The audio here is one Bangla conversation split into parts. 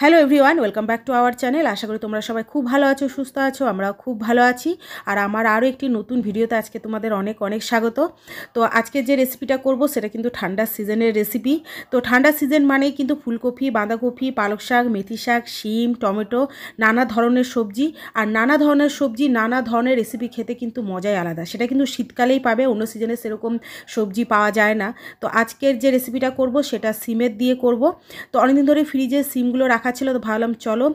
Hello everyone, welcome back to our channel. আশা করি তোমরা সবাই খুব ভালো আছো, সুস্থ আছো। আমরাও খুব ভালো আছি। আর আমার আরও একটি নতুন ভিডিওতে আজকে তোমাদের অনেক অনেক স্বাগত। তো আজকে যে রেসিপিটা করব সেটা কিন্তু ঠান্ডার সিজনের রেসিপি। তো ঠান্ডার সিজন মানেই কিন্তু ফুলকপি, বাঁধাকপি, পালক শাক, মেথি শাক, শিম, টমেটো, নানা ধরনের সবজি। আর নানা ধরনের সবজি, নানা ধরনের রেসিপি খেতে কিন্তু মজাই আলাদা। সেটা কিন্তু শীতকালেই পাবে, অন্য সিজনে সেরকম সবজি পাওয়া যায় না। তো আজকের যে রেসিপিটা করব সেটা সিমের দিয়ে করব। তো অনেকদিন ধরে ফ্রিজে সিমগুলো রাখা ছিল, তো ভাবলাম চলো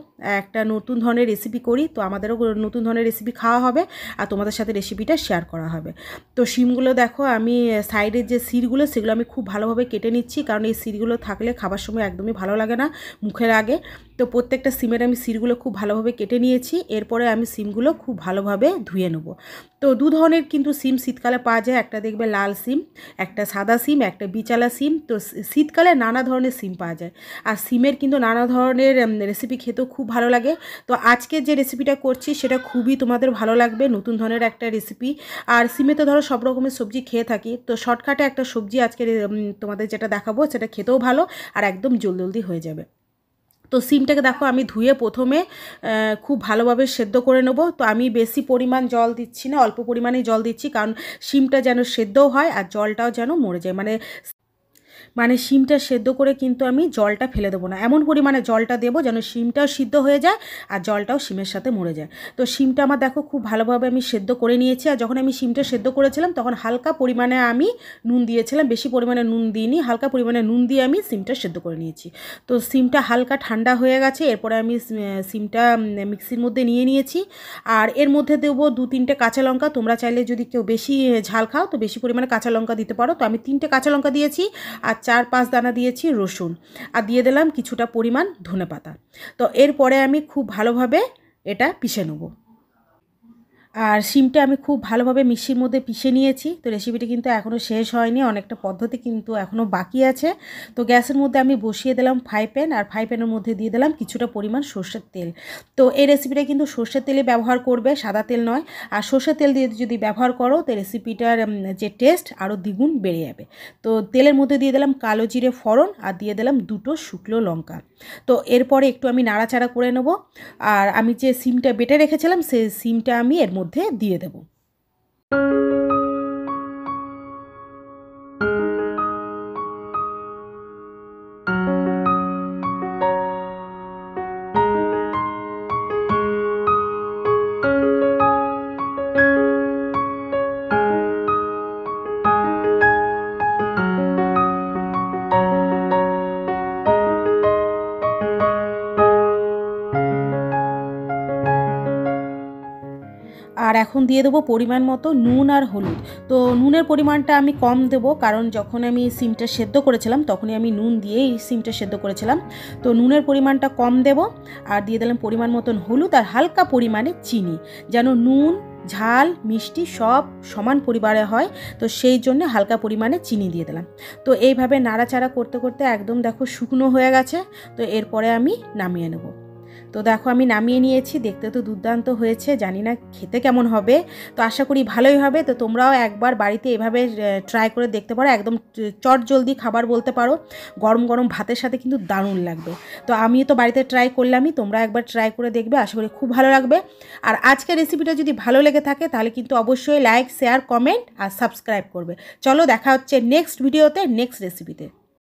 একটা নতুন ধরনের রেসিপি করি। তো আমাদেরও নতুন ধরনের রেসিপি খাওয়া হবে আর তোমাদের সাথে রেসিপিটা শেয়ার করা হবে। তো সিমগুলো দেখো, আমি সাইডের যে সিরগুলো সেগুলো আমি খুব ভালোভাবে কেটে নিচ্ছি, কারণ এই সিরগুলো থাকলে খাবার সময় একদমই ভালো লাগে না, মুখে লাগে। তো প্রত্যেকটা সিমের আমি সিরগুলো খুব ভালোভাবে কেটে নিয়েছি। এরপরে আমি সিমগুলো খুব ভালোভাবে ধুয়ে নেব। তো দু ধরনের কিন্তু সিম শীতকালে পাওয়া যায়, একটা দেখবে লাল সিম, একটা সাদা সিম, একটা বিচালা সিম। তো শীতকালে নানা ধরনের সিম পাওয়া যায়, আর সিমের কিন্তু নানা ধরনের রেসিপি খেতেও খুব ভালো লাগে। তো আজকে যে রেসিপিটা করছি সেটা খুবই তোমাদের ভালো লাগবে, নতুন ধরনের একটা রেসিপি। আর সিমে তো ধরো সব রকমের সবজি খেয়ে থাকি, তো শর্টকাটে একটা সবজি আজকে তোমাদের যেটা দেখাবো সেটা খেতেও ভালো আর একদম জলদি হয়ে যাবে। তো সিমটাকে দেখো আমি ধুয়ে প্রথমে খুব ভালোভাবে সেদ্ধ করে নেব। তো আমি বেশি পরিমাণ জল দিচ্ছি না, অল্প পরিমাণেই জল দিচ্ছি, কারণ সিমটা যেন সেদ্ধও হয় আর জলটাও যেন মরে যায়। মানে শিমটা সেদ্ধ করে কিন্তু আমি জলটা ফেলে দেবো না, এমন পরিমাণে জলটা দেবো যেন শিমটাও সিদ্ধ হয়ে যায় আর জলটাও শিমের সাথে মরে যায়। তো শিমটা আমার দেখো খুব ভালোভাবে আমি সেদ্ধ করে নিয়েছি। আর যখন আমি শিমটা সেদ্ধ করেছিলাম তখন হালকা পরিমাণে আমি নুন দিয়েছিলাম, বেশি পরিমাণে নুন দিইনি, হালকা পরিমাণে নুন দিয়ে আমি শিমটা সেদ্ধ করে নিয়েছি। তো শিমটা হালকা ঠান্ডা হয়ে গেছে, এরপরে আমি শিমটা মিক্সির মধ্যে নিয়ে নিয়েছি। আর এর মধ্যে দেবো 2-3টে কাঁচা লঙ্কা। তোমরা চাইলে যদি কেউ বেশি ঝাল খাও তো বেশি পরিমাণে কাঁচা লঙ্কা দিতে পারো। তো আমি 3টে কাঁচা লঙ্কা দিয়েছি আর 4-5 দানা দিয়েছি রসুন, আর দিয়ে দিলাম কিছুটা পরিমাণ ধনেপাতা। তো এরপরে আমি খুব ভালোভাবে এটা পিষে নেব। আর শিমটা আমি খুব ভালোভাবে মিক্সির মধ্যে পিষে নিয়েছি। তো রেসিপিটি কিন্তু এখনও শেষ হয়নি, অনেকটা পদ্ধতি কিন্তু এখনও বাকি আছে। তো গ্যাসের মধ্যে আমি বসিয়ে দিলাম ফ্রাই প্যান, আর ফ্রাই প্যানের মধ্যে দিয়ে দিলাম কিছুটা পরিমাণ সর্ষের তেল। তো এই রেসিপিটা কিন্তু সর্ষের তেলে ব্যবহার করবে, সাদা তেল নয়। আর সর্ষের তেল দিয়ে যদি ব্যবহার করো তো রেসিপিটার যে টেস্ট আরও দ্বিগুণ বেড়ে যাবে। তো তেলের মধ্যে দিয়ে দিলাম কালো জিরে ফোড়ন, আর দিয়ে দিলাম 2টো শুকনো লঙ্কা। তো এরপরে একটু আমি নাড়াচাড়া করে নেব। আর আমি যে সিমটা বেটে রেখেছিলাম সেই সিমটা আমি এর মধ্যে দিয়ে দেব। আর এখন দিয়ে দেবো পরিমাণ মতো নুন আর হলুদ। তো নুনের পরিমাণটা আমি কম দেবো, কারণ যখন আমি সিমটা সেদ্ধ করেছিলাম তখনই আমি নুন দিয়েই সিমটা সেদ্ধ করেছিলাম। তো নুনের পরিমাণটা কম দেবো। আর দিয়ে দিলাম পরিমাণ মতন হলুদ আর হালকা পরিমাণে চিনি, যেন নুন ঝাল মিষ্টি সব সমান পরিমাণে হয়। তো সেই জন্য হালকা পরিমাণে চিনি দিয়ে দিলাম। তো এইভাবে নাড়াচাড়া করতে করতে একদম দেখো শুকনো হয়ে গেছে। তো এরপরে আমি নামিয়ে নেব। তো দেখো আমি নামিয়ে নিয়েছি, দেখতে তো দুর্দান্ত হয়েছে, জানি না খেতে কেমন হবে। তো আশা করি ভালোই হবে। তো তোমরাও একবার বাড়িতে এভাবে ট্রাই করে দেখতে পারো, একদম চট জলদি খাবার বলতে পারো, গরম গরম ভাতের সাথে কিন্তু দারুণ লাগবে। তো আমি তো বাড়িতে ট্রাই করলামই, তোমরা একবার ট্রাই করে দেখবে, আশা করি খুব ভালো লাগবে। আর আজকের রেসিপিটা যদি ভালো লেগে থাকে তাহলে কিন্তু অবশ্যই লাইক শেয়ার কমেন্ট আর সাবস্ক্রাইব করবে। চলো দেখা হচ্ছে নেক্সট ভিডিওতে, নেক্সট রেসিপিতে।